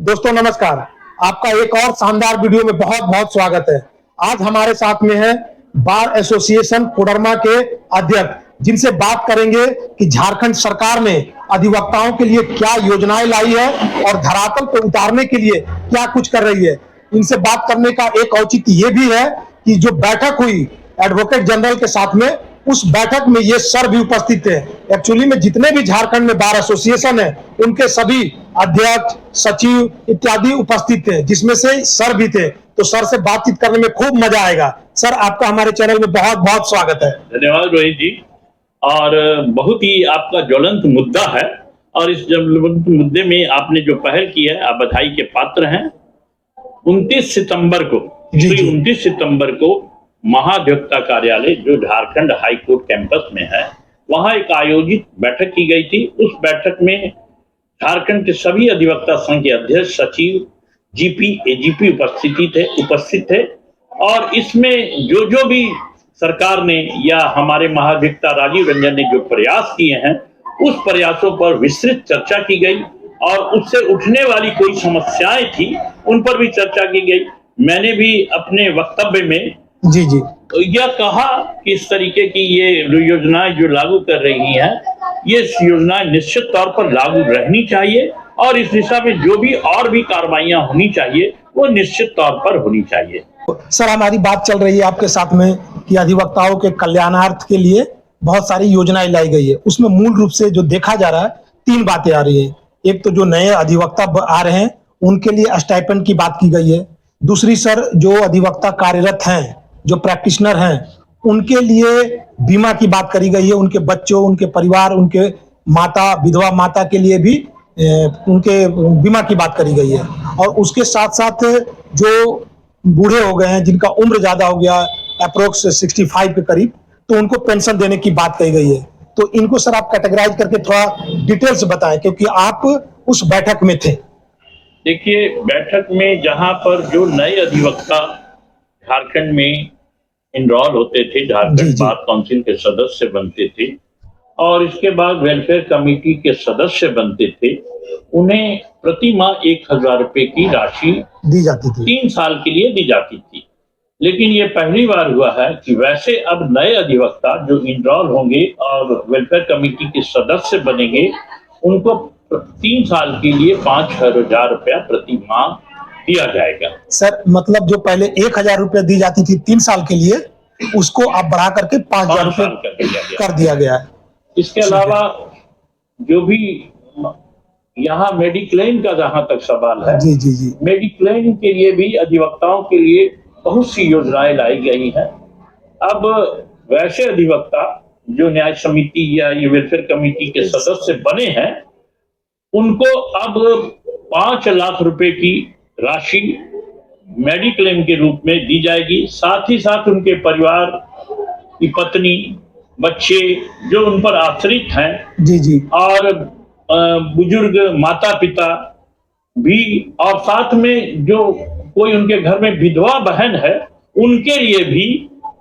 दोस्तों नमस्कार। आपका एक और शानदार वीडियो में बहुत बहुत स्वागत है। आज हमारे साथ में है बार एसोसिएशन कोडरमा के अध्यक्ष, जिनसे बात करेंगे कि झारखंड सरकार ने अधिवक्ताओं के लिए क्या योजनाएं लाई है और धरातल पर उतारने के लिए क्या कुछ कर रही है। इनसे बात करने का एक औचित्य ये भी है कि जो बैठक हुई एडवोकेट जनरल के साथ में, उस बैठक में ये सर भी उपस्थित थे। एक्चुअली में जितने भी झारखंड में बार एसोसिएशन है उनके सभी अध्यक्ष, सचिव इत्यादि उपस्थित थे, जिसमें से सर भी थे। तो सर से बातचीत करने में खूब मजा आएगा। सर, आपका हमारे चैनल में बहुत बहुत स्वागत है। धन्यवाद रोहित जी। और बहुत ही आपका ज्वलंत मुद्दा है और इस ज्वलंत मुद्दे में आपने जो पहल की है, आप बधाई के पात्र हैं। 29 सितंबर को महाधिवक्ता कार्यालय जो झारखंड हाई कोर्ट कैंपस में है, वहां एक आयोजित बैठक की गई थी। उस बैठक में झारखंड के सभी अधिवक्ता संघ के अध्यक्ष, सचिव, जीपी, एजीपी उपस्थित थे। और इसमें जो भी सरकार ने या हमारे महाधिवक्ता राजीव रंजन ने जो प्रयास किए हैं, उस प्रयासों पर विस्तृत चर्चा की गई और उससे उठने वाली कोई समस्याएं थी उन पर भी चर्चा की गई। मैंने भी अपने वक्तव्य में जी यह कहा कि इस तरीके की ये योजनाएं जो लागू कर रही हैं, ये योजनाएं निश्चित तौर पर लागू रहनी चाहिए और इस दिशा में जो भी और भी कार्रवाइयां होनी चाहिए वो निश्चित तौर पर होनी चाहिए। सर, हमारी बात चल रही है आपके साथ में कि अधिवक्ताओं के कल्याणार्थ के लिए बहुत सारी योजनाएं लाई गई है। उसमें मूल रूप से जो देखा जा रहा है, 3 बातें आ रही है। एक तो जो नए अधिवक्ता आ रहे हैं उनके लिए स्टाइपेंड की बात की गई है। दूसरी सर, जो अधिवक्ता कार्यरत हैं, जो प्रैक्टिशनर हैं, उनके लिए बीमा की बात करी गई है। उनके बच्चों, उनके परिवार, उनके माता, विधवा माता के लिए भी उनके बीमा की बात करी गई है। और उसके साथ साथ जो बूढ़े हो गए हैं, जिनका उम्र ज्यादा हो गया, अप्रोक्स 65 के करीब, तो उनको पेंशन देने की बात कही गई है। तो इनको सर आप कैटेगराइज करके थोड़ा डिटेल से बताएं, क्योंकि आप उस बैठक में थे। देखिए, बैठक में जहां पर जो नए अधिवक्ता झारखंड में इनरोल होते थे, झारखंड बार काउंसिल के सदस्य बनते थे और इसके बाद वेलफेयर कमेटी के सदस्य बनते थे, उन्हें प्रति माह 1000 रुपए की राशि दी जाती थी, 3 साल के लिए दी जाती थी। लेकिन ये पहली बार हुआ है कि वैसे अब नए अधिवक्ता जो इनरोल होंगे और वेलफेयर कमेटी के सदस्य बनेंगे, उनको 3 साल के लिए 5000 रुपया प्रति माह दिया जाएगा। सर, मतलब जो पहले 1000 रुपया दी जाती थी 3 साल के लिए, उसको आप बढ़ा करके 5000 रुपये कर दिया गया है। इसके अलावा जो भी यहाँ मेडिक्लेम का जहां तक सवाल है, जी, मेडिक्लेम के लिए भी अधिवक्ताओं के लिए बहुत सी योजनाएं लाई गई हैं। अब वैसे अधिवक्ता जो न्याय समिति या ये वेलफेयर कमेटी के सदस्य बने हैं, उनको अब 5 लाख रुपए की राशि मेडिक्लेम के रूप में दी जाएगी। साथ ही साथ उनके परिवार की पत्नी, बच्चे जो उन पर आश्रित हैं, जी, और बुजुर्ग माता पिता भी, और साथ में जो कोई उनके घर में विधवा बहन है, उनके लिए भी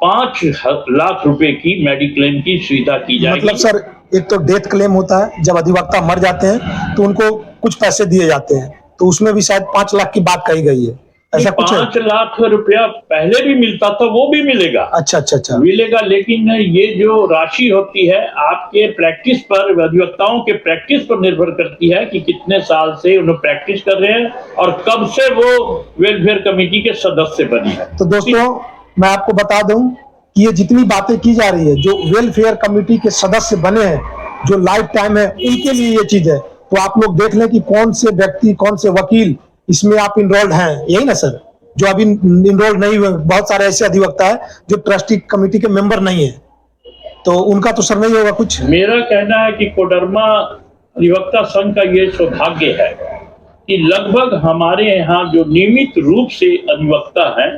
5 लाख रुपए की मेडिक्लेम की सुविधा की जाएगी। मतलब सर, एक तो डेथ क्लेम होता है, जब अधिवक्ता मर जाते हैं तो उनको कुछ पैसे दिए जाते हैं, तो उसमें भी शायद 5 लाख की बात कही गई है, ऐसा कुछ? 5 लाख रुपया पहले भी मिलता था, वो भी मिलेगा। अच्छा मिलेगा, लेकिन ये जो राशि होती है आपके प्रैक्टिस पर, अधिवक्ताओं के प्रैक्टिस पर निर्भर करती है कि कितने साल से उन्हें प्रैक्टिस कर रहे हैं और कब से वो वेलफेयर कमेटी के सदस्य बने हैं। तो दोस्तों, मैं आपको बता दूं कि ये जितनी बातें की जा रही है, जो वेलफेयर कमेटी के सदस्य बने हैं, जो लाइफ टाइम है, उनके लिए ये चीज है। तो आप लोग देख लें कि कौन से व्यक्ति, कौन से वकील इसमें आप इनरोल्ड हैं, यही ना सर? जो अभी इनरोल्ड नहीं हुए, बहुत सारे ऐसे अधिवक्ता है जो ट्रस्टी कमेटी के मेंबर नहीं है, तो उनका तो सर नहीं होगा कुछ? मेरा कहना है कि कोडरमा अधिवक्ता संघ का ये सौभाग्य है कि लगभग हमारे यहाँ जो नियमित रूप से अधिवक्ता हैं,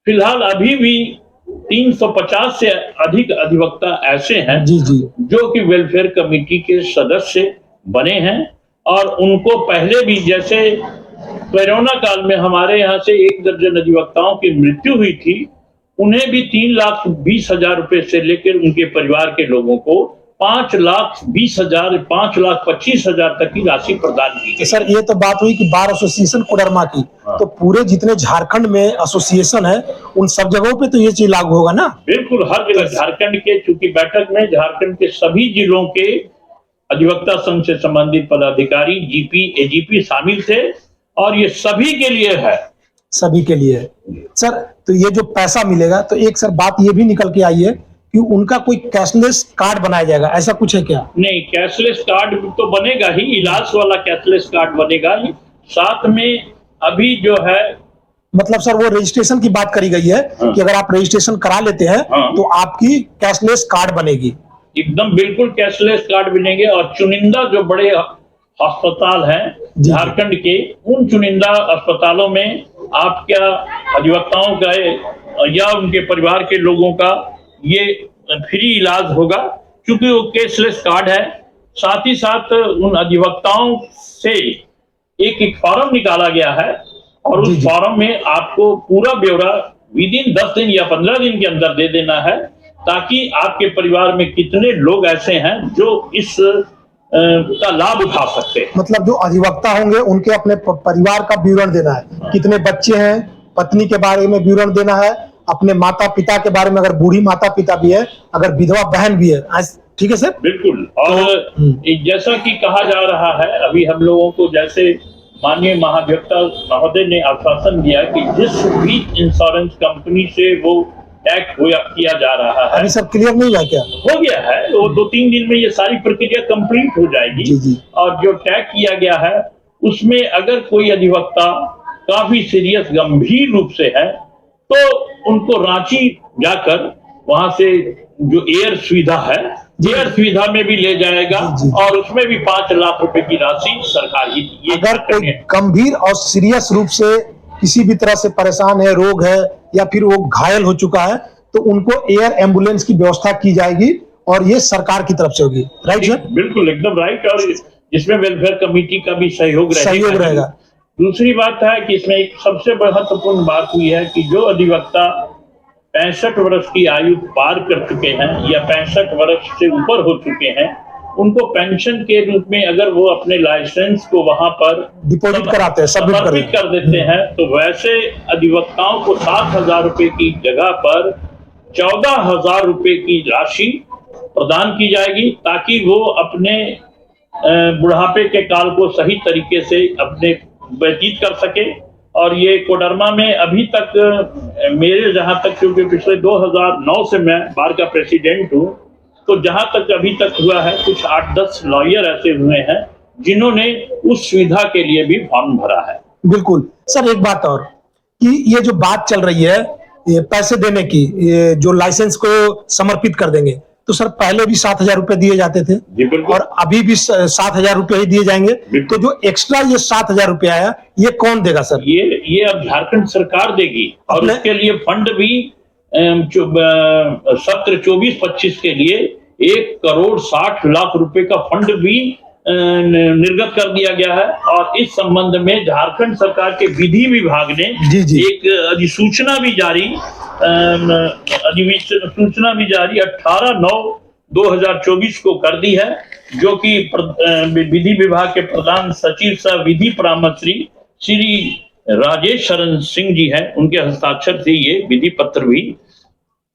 फिलहाल अभी भी 350 से अधिक अधिवक्ता ऐसे हैं जी, जो कि वेलफेयर कमेटी के सदस्य बने हैं। और उनको पहले भी, जैसे कोरोना काल में हमारे यहाँ से 1 दर्जन अधिवक्ताओं की मृत्यु हुई थी, उन्हें भी 3,20,000 रुपए से लेकर उनके परिवार के लोगों को 5,20,000 5,25,000 तक की राशि प्रदान की तो गई। सर ये तो बात हुई कि बार एसोसिएशन कोडरमा की, तो पूरे जितने झारखंड में एसोसिएशन है उन सब जगहों पे तो ये चीज लागू होगा ना? बिल्कुल हर जगह झारखंड के, चूंकि बैठक में झारखंड के सभी जिलों के अधिवक्ता संघ से संबंधित पदाधिकारी, जीपी, एजीपी शामिल थे और ये सभी के लिए है। सभी के लिए है। सर तो ये जो पैसा मिलेगा, तो एक सर बात ये भी निकल के आई है कि उनका कोई कैशलेस कार्ड बनाया जाएगा, ऐसा कुछ है क्या? नहीं, कैशलेस कार्ड तो बनेगा ही, इलाज वाला कैशलेस कार्ड बनेगा ही। साथ में अभी जो है, मतलब सर वो रजिस्ट्रेशन की बात करी गई है कि अगर आप रजिस्ट्रेशन करा लेते हैं तो आपकी कैशलेस कार्ड बनेगी। एकदम बिल्कुल कैशलेस कार्ड बनेंगे और चुनिंदा जो बड़े अस्पताल हैं झारखंड के, उन चुनिंदा अस्पतालों में आपका अधिवक्ताओं का या उनके परिवार के लोगों का ये फ्री इलाज होगा, क्योंकि वो कैशलेस कार्ड है। साथ ही साथ उन अधिवक्ताओं से एक फॉर्म निकाला गया है और उस फॉर्म में आपको पूरा ब्यौरा विदिन 10 दिन या 15 दिन के अंदर दे देना है, ताकि आपके परिवार में कितने लोग ऐसे हैं जो इस का लाभ उठा सकते हैं। मतलब जो अधिवक्ता होंगे उनके अपने परिवार का विवरण देना है, कितने बच्चे हैं, पत्नी के बारे में विवरण देना है, अपने माता पिता के बारे में, अगर बूढ़ी माता पिता भी है, अगर विधवा बहन भी है। ठीक है सर, बिल्कुल। और जैसा कि कहा जा रहा है, अभी हम लोगों को जैसे माननीय महाधिवक्ता महोदय ने आश्वासन दिया कि जिस भी इंश्योरेंस कंपनी से वो टैग किया जा रहा है, अभी सर क्लियर नहीं हुआ क्या? हो गया है, वो 2-3 दिन में ये सारी प्रक्रिया कंप्लीट हो जाएगी। जी। और जो टैग किया गया है उसमें अगर कोई अधिवक्ता काफी सीरियस गंभीर रूप से है तो उनको रांची जाकर वहां से जो एयर सुविधा है, एयर सुविधा में भी ले जाएगा और उसमें भी 5 लाख रुपए की राशि सरकार ही। अगर कोई गंभीर और सीरियस रूप से किसी भी तरह से परेशान है, रोग है या फिर वो घायल हो चुका है, तो उनको एयर एम्बुलेंस की व्यवस्था की जाएगी और ये सरकार की तरफ से होगी। Right sir? बिल्कुल एकदम राइट। और इसमें वेलफेयर कमेटी का भी सहयोग रहेगा। दूसरी बात है कि इसमें एक सबसे महत्वपूर्ण बात हुई है कि जो अधिवक्ता 65 वर्ष की आयु पार कर चुके हैं या 65 वर्ष से ऊपर हो चुके हैं, उनको पेंशन के रूप में अगर वो अपने लाइसेंस को वहां पर डिपॉजिट कराते हैं, समर्पित कर देते हैं, तो वैसे अधिवक्ताओं को 7,000 रुपए की जगह पर 14,000 रुपए की राशि प्रदान की जाएगी, ताकि वो अपने बुढ़ापे के काल को सही तरीके से अपने व्यतीत कर सके। और ये कोडरमा में अभी तक मेरे जहां तक, क्योंकि पिछले 2009 से मैं बार का प्रेसिडेंट हूं, तो जहां तक अभी तक हुआ है कुछ 8-10 लॉयर ऐसे हुए हैं जिन्होंने उस सुविधा के लिए भी फॉर्म भरा है। बिल्कुल सर, एक बात और कि ये जो बात चल रही है ये पैसे देने की, ये जो लाइसेंस को समर्पित कर देंगे, तो सर पहले भी 7,000 रुपए दिए जाते थे और अभी भी 7,000 रुपए ही दिए जाएंगे, तो जो एक्स्ट्रा ये 7,000 रुपए आया ये कौन देगा सर? ये अब झारखंड सरकार देगी और उसके लिए फंड भी सत्र 24-25 के लिए 1,60,00,000 रुपए का फंड भी निर्गत कर दिया गया है। और इस संबंध में झारखंड सरकार के विधि विभाग ने एक अधिसूचना भी जारी 18/9/2024 को कर दी है, जो कि विधि विभाग के प्रधान सचिव सह विधि परामर्शी श्री राजेश शरण सिंह जी हैं, उनके हस्ताक्षर से ये विधि पत्र भी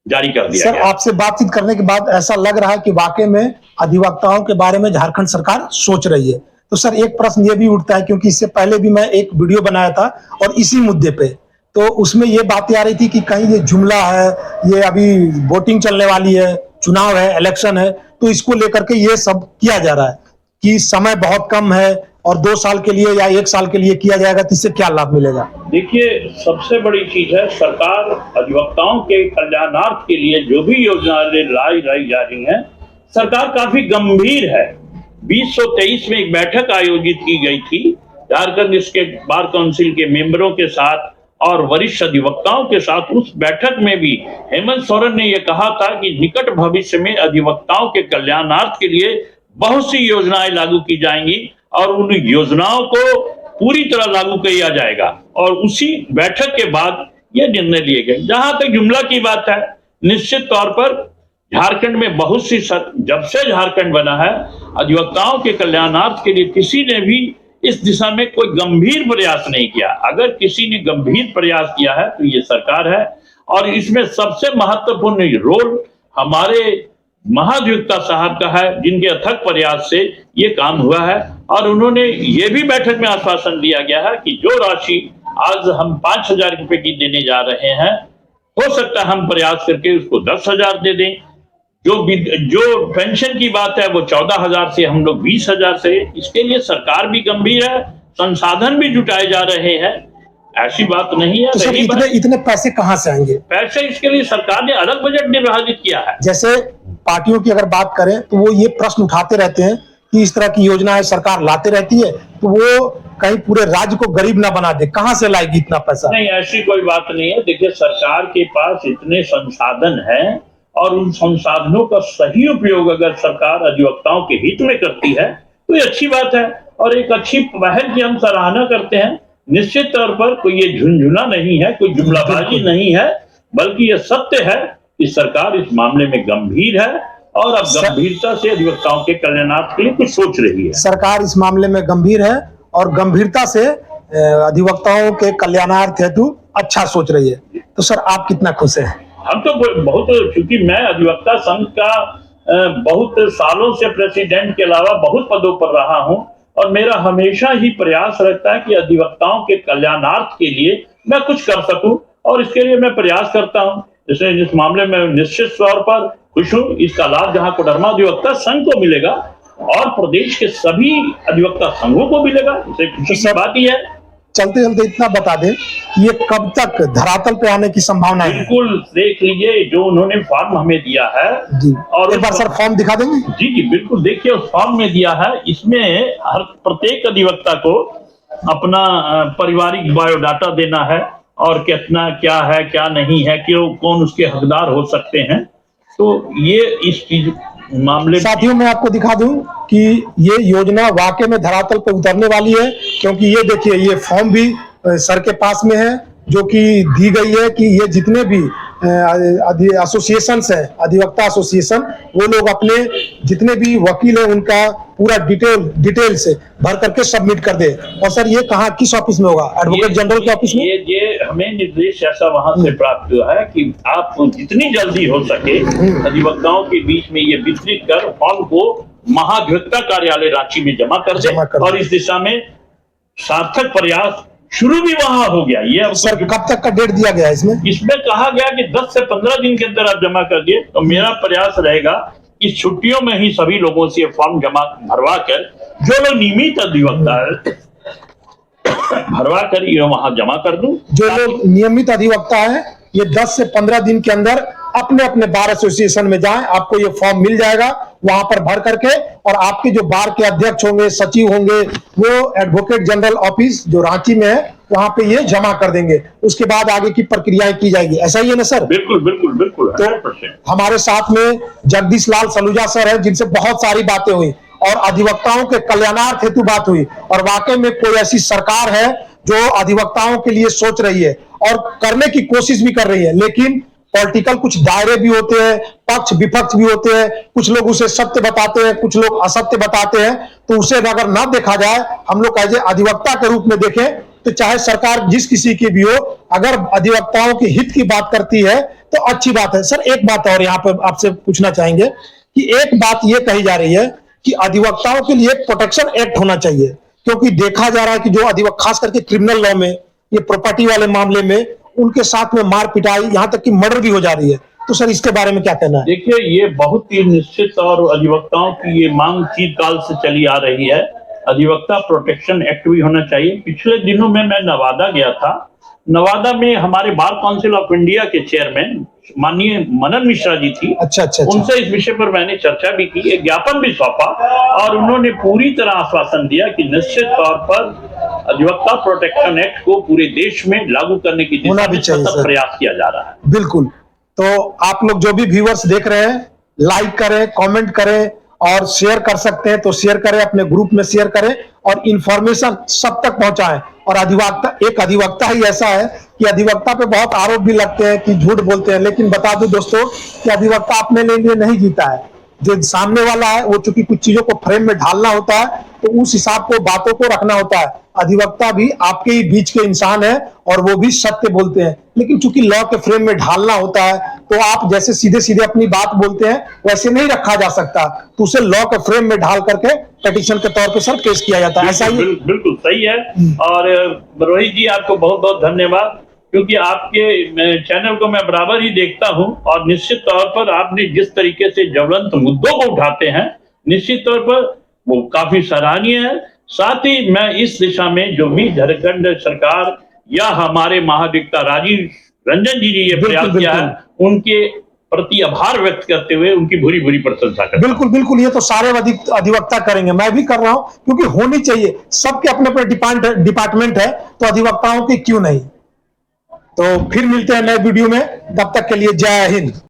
जारी कर दिया सर। आपसे बातचीत करने के बाद ऐसा लग रहा है कि वाकई में अधिवक्ताओं के बारे में झारखंड सरकार सोच रही है। तो सर एक प्रश्न ये भी उठता है, क्योंकि इससे पहले भी मैं एक वीडियो बनाया था और इसी मुद्दे पे, तो उसमें ये बातें आ रही थी कि कहीं ये जुमला है, ये अभी वोटिंग चलने वाली है, चुनाव है, इलेक्शन है, तो इसको लेकर के ये सब किया जा रहा है कि समय बहुत कम है और 2 साल के लिए या 1 साल के लिए किया जाएगा, तो इससे क्या लाभ मिलेगा? देखिए, सबसे बड़ी चीज है, सरकार अधिवक्ताओं के कल्याणार्थ के लिए जो भी योजनाएं लाई जा रही हैं, सरकार काफी गंभीर है। 2023 में एक बैठक आयोजित की गई थी झारखंड स्टेट बार काउंसिल के मेंबरों के साथ और वरिष्ठ अधिवक्ताओं के साथ। उस बैठक में भी हेमंत सोरेन ने यह कहा था कि निकट भविष्य में अधिवक्ताओं के कल्याणार्थ के लिए बहुत सी योजनाएं लागू की जाएंगी और उन योजनाओं को पूरी तरह लागू किया जाएगा। और उसी बैठक के बाद यह निर्णय लिए गए। जहां तक जुमला की बात है, निश्चित तौर पर झारखंड में बहुत सी जब से झारखंड बना है, अधिवक्ताओं के कल्याणार्थ के लिए किसी ने भी इस दिशा में कोई गंभीर प्रयास नहीं किया। अगर किसी ने गंभीर प्रयास किया है तो ये सरकार है, और इसमें सबसे महत्वपूर्ण रोल हमारे महाधिवक्ता साहब का है, जिनके अथक प्रयास से ये काम हुआ है। और उन्होंने ये भी बैठक में आश्वासन दिया गया है कि जो राशि आज हम 5,000 रुपए की देने जा रहे हैं, हो सकता है हम प्रयास करके उसको 10,000 दे दें। जो पेंशन की बात है वो 14,000 से हम लोग 20,000 से, इसके लिए सरकार भी गंभीर है, संसाधन भी जुटाए जा रहे हैं, ऐसी बात नहीं है। तो सर इतने पैसे कहाँ से आएंगे? पैसे इसके लिए सरकार ने अलग बजट निर्धारित किया है। जैसे पार्टियों की अगर बात करें तो वो ये प्रश्न उठाते रहते हैं कि इस तरह की योजनाएं सरकार लाते रहती है, तो वो कहीं पूरे राज्य को गरीब ना बना दे, कहां से लाएगी इतना पैसा? नहीं, ऐसी कोई बात नहीं है। देखिए, सरकार के पास इतने संसाधन हैं, और उन संसाधनों का सही उपयोग अगर सरकार अधिवक्ताओं के हित में करती है तो ये अच्छी बात है, और एक अच्छी पहल की हम सराहना करते हैं। निश्चित तौर पर कोई ये झुंझुना नहीं है, कोई जुमलाबाजी नहीं है, बल्कि ये सत्य है कि सरकार इस मामले में गंभीर है, और अब गंभीरता से अधिवक्ताओं के कल्याणार्थ के लिए कुछ सोच रही है। सरकार इस मामले में गंभीर है और गंभीरता से अधिवक्ताओं के कल्याणार्थ हेतु अच्छा सोच रही है। तो सर, आप कितना खुश हैं? हम तो बहुत, क्योंकि मैं अधिवक्ता संघ का बहुत सालों से प्रेसिडेंट के अलावा बहुत पदों पर रहा हूं, और मेरा हमेशा ही प्रयास रहता है कि अधिवक्ताओं के कल्याणार्थ के लिए मैं कुछ कर सकूं, और इसके लिए मैं प्रयास करता हूं। इसलिए इस मामले में निश्चित तौर पर खुश हूं। इसका लाभ जहां कोडरमा अधिवक्ता संघ को मिलेगा और प्रदेश के सभी अधिवक्ता संघों को मिलेगा, इसे खुशी की बात ही है। चलते चलते इतना बता दें कि ये कब तक धरातल पे आने की संभावना है? बिल्कुल, देख लीजिए जो उन्होंने फॉर्म हमें दिया है जी, और एक बार सर फॉर्म दिखा देंगे? जी जी बिल्कुल, देखिए उस फॉर्म में दिया है, इसमें हर प्रत्येक अधिवक्ता को अपना पारिवारिक बायोडाटा देना है, और कितना क्या है क्या नहीं है, क्यों कौन उसके हकदार हो सकते हैं। तो ये इस चीज मामले साथियों, मैं आपको दिखा दूं कि ये योजना वाकई में धरातल पर उतरने वाली है, क्योंकि ये देखिए ये फॉर्म भी सर के पास में है, जो कि दी गई है कि ये जितने भी एसोसिएशंस है, अधिवक्ता एसोसिएशन, वो लोग अपने जितने भी वकील हैं उनका पूरा डिटेल से भर करके सबमिट कर दे। और सर ये कहाँ, किस ऑफिस में होगा? एडवोकेट जनरल के ऑफिस में? ये हमें निर्देश ऐसा वहां से प्राप्त हुआ है कि आप जितनी जल्दी हो सके अधिवक्ताओं के बीच में ये वितरित कर फॉर्म को महाधिवक्ता कार्यालय रांची में जमा कर दे, और इस दिशा में सार्थक प्रयास शुरू भी वहां हो गया। ये अब सर कब तक का डेट दिया गया है इसमें? इसमें कहा गया कि 10 से 15 दिन के अंदर आप जमा कर दिए, तो मेरा प्रयास रहेगा कि छुट्टियों में ही सभी लोगों से फॉर्म जमा भरवा कर, जो लोग नियमित अधिवक्ता है भरवा कर ये वहां जमा कर दूं। जो लोग नियमित अधिवक्ता है ये 10 से 15 दिन के अंदर अपने अपने बार एसोसिएशन में जाएं, आपको ये फॉर्म मिल जाएगा वहां पर भर करके, और आपके जो बार के अध्यक्ष होंगे, सचिव होंगे, वो एडवोकेट जनरल ऑफिस जो रांची में है वहां पे ये जमा कर देंगे। उसके बाद आगे की प्रक्रियाएं की जाएगी। ऐसा ही है ना सर? बिल्कुल बिल्कुल बिल्कुल। तो हमारे साथ में जगदीश लाल सलूजा सर है, जिनसे बहुत सारी बातें हुई और अधिवक्ताओं के कल्याणार्थ हेतु बात हुई, और वाकई में कोई ऐसी सरकार है जो अधिवक्ताओं के लिए सोच रही है और करने की कोशिश भी कर रही है। लेकिन पॉलिटिकल कुछ दायरे भी होते हैं, पक्ष विपक्ष भी होते हैं, कुछ लोग उसे सत्य बताते हैं, कुछ लोग असत्य बताते हैं। तो उसे अगर ना देखा जाए, हम लोग एज ए अधिवक्ता के रूप में देखें, तो चाहे सरकार जिस किसी की भी हो, अगर अधिवक्ताओं के हित की बात करती है तो अच्छी बात है। सर एक बात और यहाँ पर आपसे पूछना चाहेंगे कि एक बात ये कही जा रही है कि अधिवक्ताओं के लिए प्रोटेक्शन एक्ट होना चाहिए, क्योंकि देखा जा रहा है कि जो अधिवक्ता खास करके क्रिमिनल लॉ में, ये प्रॉपर्टी वाले मामले में उनके साथ में मार पिटाई, यहाँ तक कि मर्डर भी हो जा रही है। तो सर इसके बारे में क्या कहना है? देखिए, ये बहुत ही निश्चित और अधिवक्ताओं की ये मांग चिरकाल से चली आ रही है। अधिवक्ता प्रोटेक्शन एक्ट भी होना चाहिए। पिछले दिनों में मैं नवादा गया था। नवादा में हमारे बार काउंसिल ऑफ इंडिया के चेयरमैन माननीय मनन मिश्रा जी थी। अच्छा। उनसे इस विषय पर मैंने चर्चा भी की, एक ज्ञापन भी सौंपा, और उन्होंने पूरी तरह आश्वासन दिया कि निश्चित तौर पर अधिवक्ता प्रोटेक्शन एक्ट को पूरे देश में लागू करने की दिशा में सतत प्रयास किया जा रहा है। बिल्कुल। तो आप लोग जो भी व्यूअर्स देख रहे हैं, लाइक करें, कमेंट करें और शेयर कर सकते हैं तो शेयर करें, अपने ग्रुप में शेयर करें और इंफॉर्मेशन सब तक पहुंचाएं। और एक अधिवक्ता ही ऐसा है कि अधिवक्ता पे बहुत आरोप भी लगते हैं कि झूठ बोलते हैं, लेकिन बता दूं दोस्तों कि अधिवक्ता अपने लिए नहीं जीता है। जो सामने वाला है वो चूंकि कुछ चीजों को फ्रेम में ढालना होता है, तो उस हिसाब को बातों को रखना होता है। अधिवक्ता भी आपके ही बीच के इंसान है और वो भी सत्य बोलते हैं, लेकिन चूंकि लॉ के फ्रेम में ढालना होता है, तो आप जैसे सीधे सीधे अपनी बात बोलते हैं वैसे नहीं रखा जा सकता, तो उसे लॉ के फ्रेम में ढाल करके पिटीशन के तौर पे सर पेश किया जाता है। ऐसा ही बिल्कुल सही है। और रोहित जी आपको बहुत बहुत धन्यवाद, क्योंकि आपके चैनल को मैं बराबर ही देखता हूं और निश्चित तौर पर आपने जिस तरीके से ज्वलंत मुद्दों को उठाते हैं, निश्चित तौर पर वो काफी सराहनीय है। साथ ही मैं इस दिशा में जो भी झारखंड सरकार या हमारे महाधिवक्ता राजीव रंजन जी ने ये प्रयास किया है, उनके प्रति आभार व्यक्त करते हुए उनकी भूरी भूरी प्रशंसा करता हूं। बिल्कुल, ये तो सारे अधिवक्ता करेंगे, मैं भी कर रहा हूं, क्योंकि होनी चाहिए। सबके अपने अपने डिपार्टमेंट है, तो अधिवक्ताओं की क्यों नहीं। तो फिर मिलते हैं नए वीडियो में, तब तक के लिए जय हिंद।